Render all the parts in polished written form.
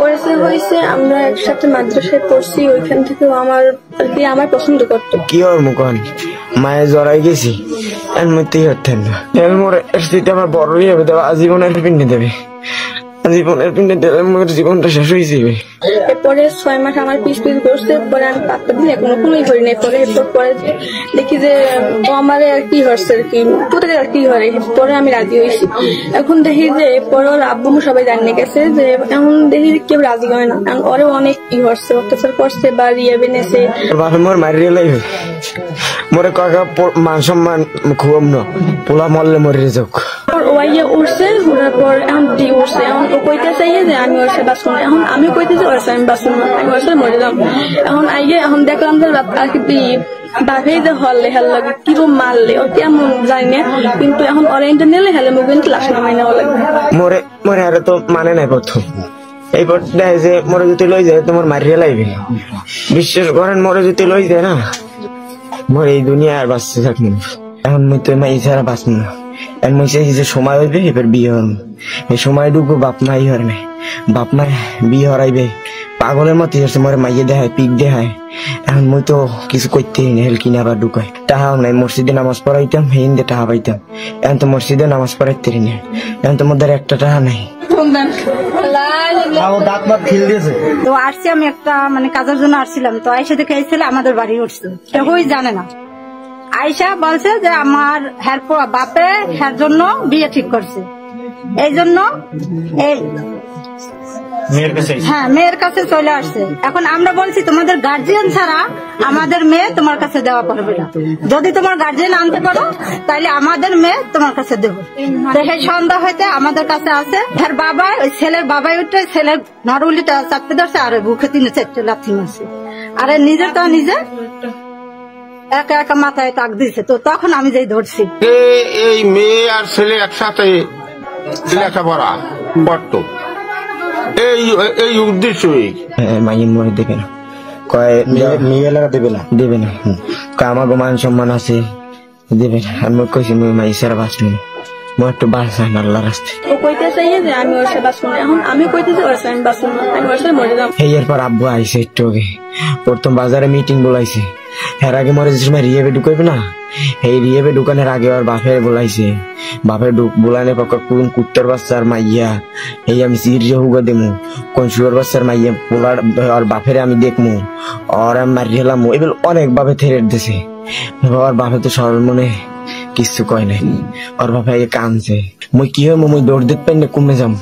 পরে হয়েছে আমরা একসাথে মাদ্রাসায় পড়ছি, ওইখান থেকেও আমার পছন্দ করতো। কি ওর মুখন মায়ের জড়াই গেছি মধ্যেই হতেন না আমার বড়ই হবে দেওয়া আজীবনের পিন্ডে দেবে, জীবনের পিন্ডে দিলে মোর জীবনটা শেষ হয়ে যাবে। এরপরে 6 মাস আমার পিস করছে, পরে আমি পাত্তা দিলে কোনোই করি নাই। পরে দেখি যে ও আমার আর কি হচ্ছে আর কি তোদের আর কি করে, পরে আমি রাজি হয়েছি। এখন দেখি যে পরে ওর আব্বু সবাই জানিয়ে গেছে যে এখন দেখি কেউ রাজি হয় না, ওরে অনেক কি হচ্ছে অত্যাচার করছে বা রিয়া বেনেছে। বাপে মোর মারিয়ে লাইবে মোরে কাকা মান সম্মান খুব ন পোলা মরলে মরে যাক। ওয়াইয়া উঠছে, ওঠার পর এখন ডি উঠছে, এখন ও কইতে চাইয়ে যে আমি ওর সাথে বাঁচবো না। এখন আমি কইতেছি ওর সাথে আমি বাঁচবো না, আমি ওর সাথে মরে যাম। এখন দেখলাম যে আর কি বাপেই যে হলে হেল লাগে কি মারলে ও কেমন জানি না, কিন্তু এখন অরেঞ্জে নিলে হেলে মুখ কিন্তু লাশ নামাই নেওয়া লাগবে। মরে মরে আরে তো মানে নাই প্রথম এইবার দেখে যে মরে যদি লই যায় তোমার মারিয়ে লাইবে। বিশ্বাস করেন মরে যদি লই যায় না মরে এই দুনিয়া আর বাঁচতে থাকবো। এখন মুই তো মা ইচ্ছা বাঁচবো না। যে সময় হইবে এবার বিয়ে হন, এই সময় ঢুকবো বাপ মাই হর নাই, বাপ মা বিয়ে হরাইবে পাগলের মতো হচ্ছে মরে মাইয়ে দেখায় পিক দেখায়। এখন মুই তো কিছু করতে হেল কিনে আবার ঢুকাই টাহাও নাই। মসজিদে নামাজ পড়াইতাম হিন্দে টাহা পাইতাম, এখন তো মসজিদে নামাজ পড়াইতে না, এখন তো মধ্যে একটা টাহা নাই। তো আসছি আমি একটা কাজের জন্য আসছিলাম, তো আইসা দেখে এসেছিল আমাদের বাড়ি উঠছে, কেউই জানে না। আইসা বলছে যে আমার বাপে হ্যার জন্য বিয়ে ঠিক করছে, এই জন্য মেয়ের কাছে চলে আসছে। এখন আমরা বলছি তোমাদের গার্জিয়ান ছাড়া আমাদের মেয়ে তোমার কাছে দেওয়া পারবে না, যদি তোমার গার্জিয়ান আনতে পারো তাহলে আমাদের মেয়ে তোমার কাছে দেবো। সেই সন্ধ্যা হইতে আমাদের কাছে আছে হ্যার বাবা, ওই ছেলের বাবাই উঠে ছেলের নরউলিটা চাপতে ধরছে আর বুকে 3-4 লাথি মারছে, আর নিজের তো নিজে একা একা মাথায় টাক দিছে। তো তখন আমি যেই ধরছি এই মেয়ে আর ছেলে একসাথে লেখাপড়া করতো, এই উদ্দেশ্যই মাইন মরে দেবে না, কয় মেয়ে লাগা দেবে না আমার মান সম্মান আছে দেবে না। আমি কইছি মাই সারা বাঁচবো না, মোর একটু বাঁচান আল্লাহ রাস্তায়। ও কইতে চাইয়ে যে আমি ওর সাথে বাঁচবো না, এখন আমি কইতেছি ওর সাথে আমি বাঁচবো না, আমি ওর সাথে মরে যাবো। এরপর আব্বু আইসে একটু আগে প্রথম বাজারে মিটিং বলাইছে, এর আগে মরে যে সময় রিয়েবে ঢুকাইবে না, এই রিয়েবে ঢুকানোর আগে আর বাপের বলাইছে, বাপের বোলানে পক্কা কোন কুত্তার বাচ্চার মাইয়া এই আমি সিরিয়া হুগা দেমু, কোন শুয়ার বাচ্চার মাইয়া পোলার আর বাপের আমি দেখমু আর আমি মারি হেলাম, এগুলো অনেক ভাবে থেরেট দিছে। আর বাপে তো সরল মনে কিছু কয় নাই, ওর বাপে আগে কানছে। মুই কি হয় মুই দৌড় দিতে পারি না কমে যাম।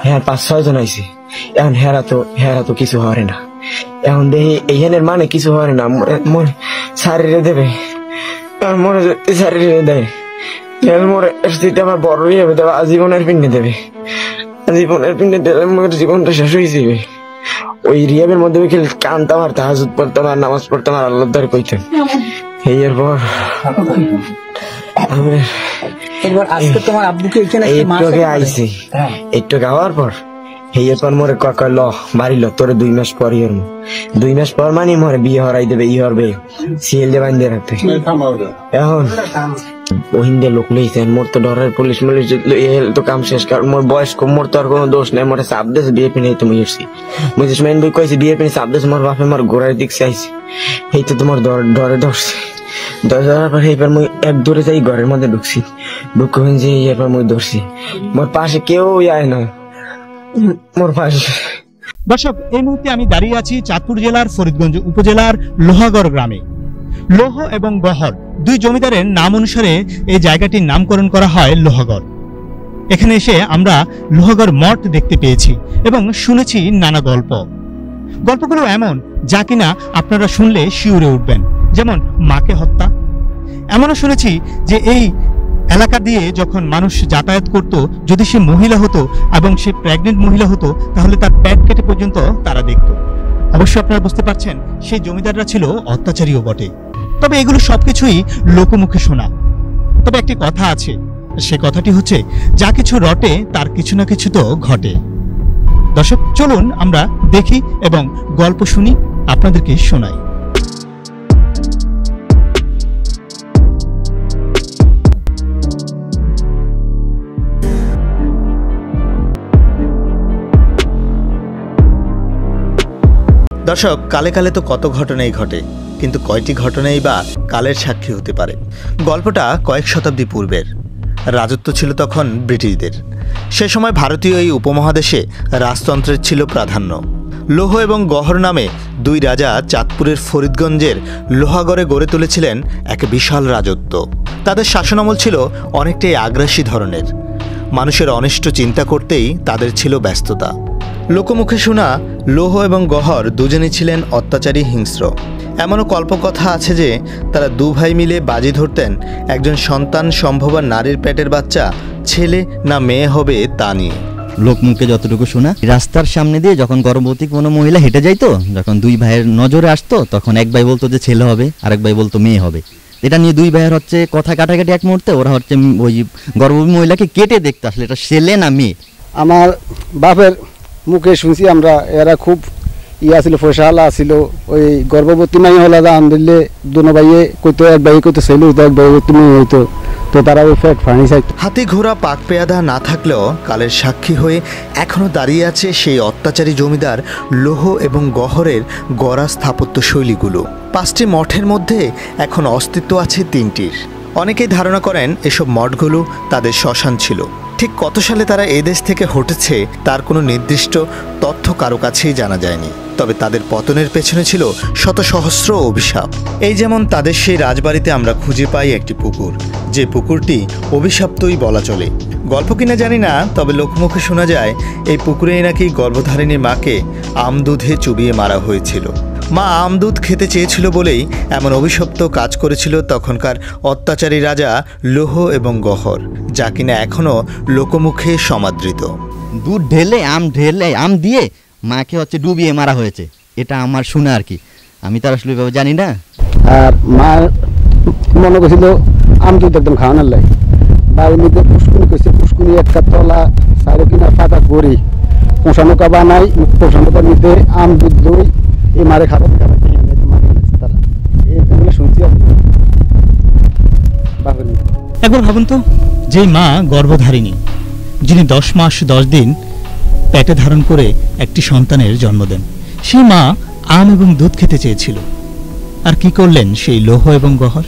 হ্যাঁ 5-6 জন আইছে, এখন হেরা তো কিছু হরে না, এখন দেখি এইখানের মানে কিছু হরে না, মরে শারীরে দেবে মরে শারীরে দেয় মরে আমার বড়ই হবে দেওয়া আজীবনের পিন্ডে দেবে, জীবনের পিন্ডে দিলে মোর জীবনটা শেষ হয়ে যাবে। ওই রিয়াবের মধ্যে খেলে কানতাম আর তাহাজুদ পড়তাম আর নামাজ পড়তাম আর আল্লাহ দ্বারা কইতাম। এরপর আজকে তোমার আব্বুকে একটু আইসি, একটু গাওয়ার পর এরপর মোরে কাকা ল বাড়িল তোরে 2 মাস পর 2 মাস পর মানে মোরে বিয়ে হরাই দেবে ই হরবে সিএল দিয়ে বান্ধে রাখতে। এখন ওহিন্দে লোক লইছেন মোর তো ডরের পুলিশ মুলিশ তো কাম শেষ, কারণ মোর বয়স কম, মোর তো আর কোনো দোষ নাই। মোরে চাপ দিয়েছে বিয়ে পিনে তুমি এসছি বুঝে মেন বই কয়েছে বিয়ে পিনে চাপ দিয়েছে, মোর বাপে আমার ঘোড়ার দিক চাইছে, এই তো তোমার ডরে ধরছে। ধরার পর এইবার মুই এক দূরে যাই ঘরের মধ্যে ঢুকছি, ঢুকে যে এরপর মুই ধরছি, মোর পাশে কেউ আয় না মোর পাশে। দর্শক, এই মুহূর্তে আমি দাঁড়িয়ে আছি চাঁদপুর জেলার ফরিদগঞ্জ উপজেলার লোহাগড় গ্রামে। লোহ এবং গহর 2 জমিদারের নাম অনুসারে এই জায়গাটির নামকরণ করা হয় লোহাগড়। এখানে এসে আমরা লোহাগড় মঠ দেখতে পেয়েছি এবং শুনেছি নানা গল্পগুলো এমন যা কিনা আপনারা শুনলে শিউরে উঠবেন, যেমন মাকে হত্যা। এমনও শুনেছি যে এই এলাকা দিয়ে যখন মানুষ যাতায়াত করত, যদি সে মহিলা হতো এবং সে প্রেগনেন্ট মহিলা হতো তাহলে তার পেট কেটে পর্যন্ত তারা দেখত। অবশ্যই আপনারা বুঝতে পারছেন সেই জমিদাররা ছিল অত্যাচারীও বটে। তবে এগুলো সবকিছুই লোকমুখে শোনা। তবে একটি কথা আছে, সে কথাটি হচ্ছে যা কিছু রটে তার কিছু না কিছু তো ঘটে। দর্শক, চলুন আমরা দেখি এবং গল্প শুনি, আপনাদেরকে শোনাই। দর্শক, কালে কালে তো কত ঘটনাই ঘটে, কিন্তু কয়টি ঘটনাই বা কালের সাক্ষী হতে পারে। গল্পটা কয়েক শতাব্দী পূর্বের। রাজত্ব ছিল তখন ব্রিটিশদের। সে সময় ভারতীয় এই উপমহাদেশে রাজতন্ত্রের ছিল প্রাধান্য। লৌহ এবং গহর নামে দুই রাজা চাঁদপুরের ফরিদগঞ্জের লোহাগড়ে গড়ে তুলেছিলেন এক বিশাল রাজত্ব। তাদের শাসনামল ছিল অনেকটাই আগ্রাসী ধরনের। মানুষের অনিষ্ট চিন্তা করতেই তাদের ছিল ব্যস্ততা। লোকমুখে শোনা লৌহ এবং গহর দুজনেই ছিলেন অত্যাচারী, হিংস্র। এমনও কল্পকথা আছে যে তারা দু ভাই মিলে বাজি ধরতেন একজন সন্তান সম্ভবা নারীর পেটের বাচ্চা ছেলে না মেয়ে হবে তা নিয়ে। লোকমুখে যতটুকু শোনা, রাস্তার সামনে দিয়ে যখন গর্ভবতী কোনো মহিলা হেঁটে যাইতো, যখন দুই ভাইয়ের নজরে আসতো, তখন এক ভাই বলতো যে ছেলে হবে, আরেক ভাই বলতো মেয়ে হবে। এটা নিয়ে দুই ভাইয়ের কথা কাটাকাটি এক মুহূর্তে। ওরা ওই গর্ভবতী মহিলাকে কেটে দেখতো আসলে এটা ছেলে না মেয়ে। আমার বাপের মুখে শুনছি আমরা, এরা খুব ইয়া ছিল, ফসলা ছিল। ওই গর্ভবতী মাই হলা দান দিলে দুনো ভাইয়ে কইতো, এক ভাই কইতো ছেলে হইতো, এক ভাই তুমি হইতো, তো তারা ওই ফ্যাট ফানি চাইতো। হাতি ঘোড়া পাক পেয়াদা না থাকলেও কালের সাক্ষী হয়ে এখনো দাঁড়িয়ে আছে সেই অত্যাচারী জমিদার লৌহ এবং গহরের গড়া স্থাপত্য শৈলীগুলো। 5টি মঠের মধ্যে এখন অস্তিত্ব আছে 3টির। অনেকেই ধারণা করেন এসব মঠগুলো তাদের শ্মশান ছিল। ঠিক কত সালে তারা এদেশ থেকে হটেছে তার কোনো নির্দিষ্ট তথ্য কারো কাছেই জানা যায়নি। তবে তাদের পতনের পেছনে ছিল শত সহস্র অভিশাপ। এই যেমন তাদের সেই রাজবাড়িতে আমরা খুঁজে পাই একটি পুকুর, যে পুকুরটি অভিশাপ্তই বলা চলে। গল্প কিনা জানি না, তবে লোকমুখে শোনা যায় এই পুকুরেই নাকি গর্ভধারিণী মাকে আমদুধে চুবিয়ে মারা হয়েছিল। মা আমদুধ খেতে চেয়েছিল বলেই এমন অভিশপ্ত কাজ করেছিল তখনকার অত্যাচারী রাজা লৌহ এবং গহর, যা কিনা এখনো লোকমুখে সমাদৃত। দুধ ঢেলে আম দিয়ে মাকে ডুবিয়ে মারা হয়েছে, এটা আমার শোনা আর কি। আমি তার আসলে জানি না। আর মা মনে করছিল আমদুধ একদম খাওয়ানোর লাগে, বাড়ির মধ্যে পুষ্কুনি করছে, পুষ্কুনি একটা তলা সাড়ে কিনা পাতা করি পোষানোকা বানাই, পোষানোকার মধ্যে আমদুধ দই এই মারে খাবার তারা এই শুনছি। একবার ভাবুন তো, যে মা গর্ভধারিণী, যিনি 10 মাস 10 দিন পেটে ধারণ করে একটি সন্তানের জন্ম দেন, সেই মা আম এবং দুধ খেতে চেয়েছিল, আর কি করলেন সেই লৌহ এবং গহর?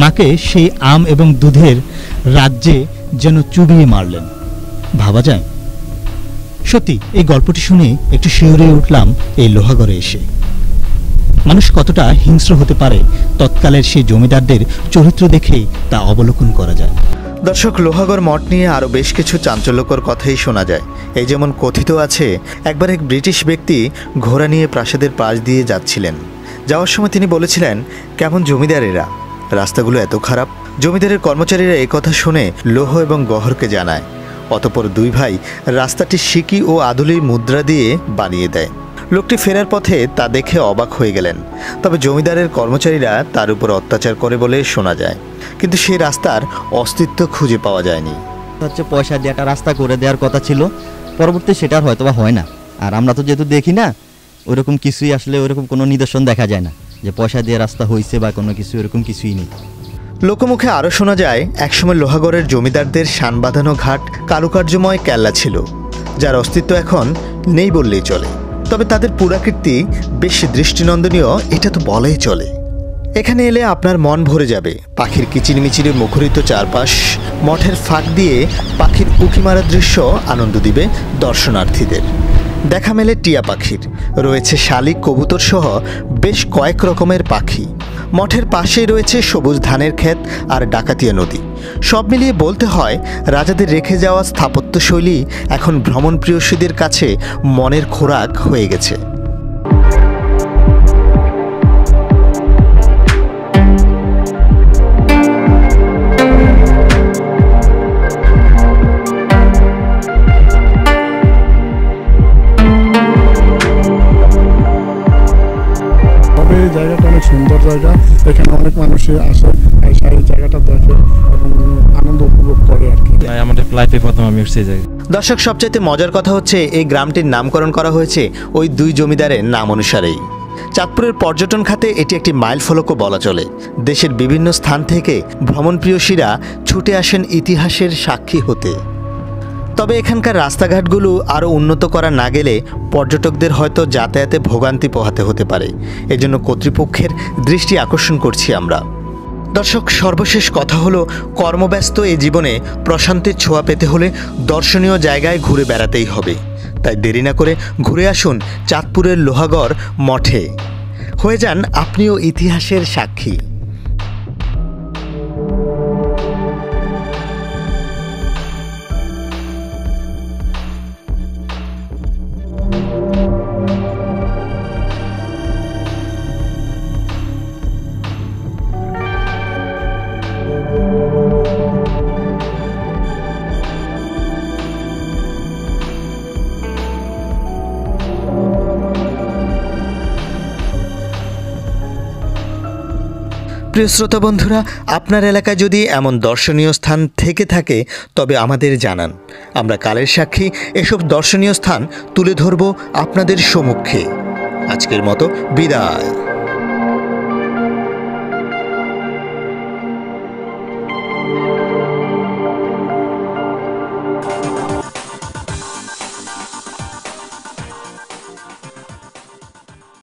মাকে সেই আম এবং দুধের রাজ্যে যেন চুবিয়ে মারলেন। ভাবা যায়? সত্যি এই গল্পটি শুনে একটু শিউরে উঠলাম এই লোহাগড়ে এসে। মানুষ কতটা হিংস্র হতে পারে তৎকালের সেই জমিদারদের চরিত্র দেখেই তা অবলোকন করা যায়। দর্শক, লোহাগড় মঠ নিয়ে আরও বেশ কিছু চাঞ্চল্যকর কথাই শোনা যায়। এই যেমন কথিত আছে, একবার এক ব্রিটিশ ব্যক্তি ঘোড়া নিয়ে প্রাসাদের পাশ দিয়ে যাচ্ছিলেন। যাওয়ার সময় তিনি বলেছিলেন, কেমন জমিদারেরা, রাস্তাগুলো এত খারাপ। জমিদারের কর্মচারীরা একথা শুনে লৌহ এবং গহরকে জানায়। অতঃপর দুই ভাই রাস্তাটি সিকি ও আদুলির মুদ্রা দিয়ে বানিয়ে দেয়। লোকটি ফেরার পথে তা দেখে অবাক হয়ে গেলেন। তবে জমিদারের কর্মচারীরা তার উপর অত্যাচার করে বলে শোনা যায়, কিন্তু সেই রাস্তার অস্তিত্ব খুঁজে পাওয়া যায়নি। পয়সা দিয়ে একটা রাস্তা করে দেওয়ার কথা ছিল, পরবর্তী সেটা হয়তো বা হয় না। আর আমরা তো যেহেতু দেখি না, ওইরকম কিছুই আসলে ওইরকম কোনো নিদর্শন দেখা যায় না যে পয়সা দিয়ে রাস্তা হয়েছে বা কোনো কিছু, এরকম কিছুই নেই। লোকমুখে আরও শোনা যায়, একসময় লোহাগড়ের জমিদারদের শান বাঁধানো ঘাট কারুকার্যময় কেল্লা ছিল, যার অস্তিত্ব এখন নেই বললেই চলে। তবে তাদের পুরাকীর্তি বেশ দৃষ্টিনন্দনীয়, এটা তো বলাই চলে। এখানে এলে আপনার মন ভরে যাবে। পাখির কিচিরমিচিরে মুখরিত চারপাশ, মঠের ফাঁক দিয়ে পাখির উঁকি মারার দৃশ্য আনন্দ দিবে দর্শনার্থীদের। দেখা মেলে টিয়া পাখির, রয়েছে শালিক, কবুতর সহ বেশ কয়েক রকমের পাখি। মঠের পাশেই রয়েছে সবুজ ধানের ক্ষেত আর ডাকাতিয়া নদী। সব মিলিয়ে বলতে হয়, রাজাদের রেখে যাওয়া স্থাপত্যশৈলী এখন ভ্রমণপ্রিয়সীদের কাছে মনের খোরাক হয়ে গেছে। জায়গাটা অনেক সুন্দর জায়গা, এখানে অনেক মানুষই আসে, এই জায়গাটা দেখে এবং আনন্দ উপভোগ করে আর কি। আমাদের লাইফে প্রথম আমি উঠছি জায়গা। দর্শক, সবচাইতে মজার কথা হচ্ছে এই গ্রামটির নামকরণ করা হয়েছে ওই দুই জমিদারের নাম অনুসারেই। চাঁদপুরের পর্যটন খাতে এটি একটি মাইল ফলকও বলা চলে। দেশের বিভিন্ন স্থান থেকে ভ্রমণপ্রিয়সীরা ছুটে আসেন ইতিহাসের সাক্ষী হতে। তবে এখানকার রাস্তাঘাটগুলো আরও উন্নত করা না গেলে পর্যটকদের হয়তো যাতায়াতে ভোগান্তি পোহাতে হতে পারে। এজন্য কর্তৃপক্ষের দৃষ্টি আকর্ষণ করছি আমরা। দর্শক, সর্বশেষ কথা হলো, কর্মব্যস্ত এই জীবনে প্রশান্তির ছোঁয়া পেতে হলে দর্শনীয় জায়গায় ঘুরে বেড়াতেই হবে। তাই দেরি না করে ঘুরে আসুন চাঁদপুরের লোহাগড় মঠে। হয়ে যান আপনিও ইতিহাসের সাক্ষী। প্রিয় শ্রোতা বন্ধুরা, আপনার এলাকায় যদি এমন দর্শনীয় স্থান থেকে থাকে তবে আমাদের জানান। আমরা কালের সাক্ষী এসব দর্শনীয় স্থান তুলে ধরব আপনাদের সম্মুখে। আজকের মতো বিদায়।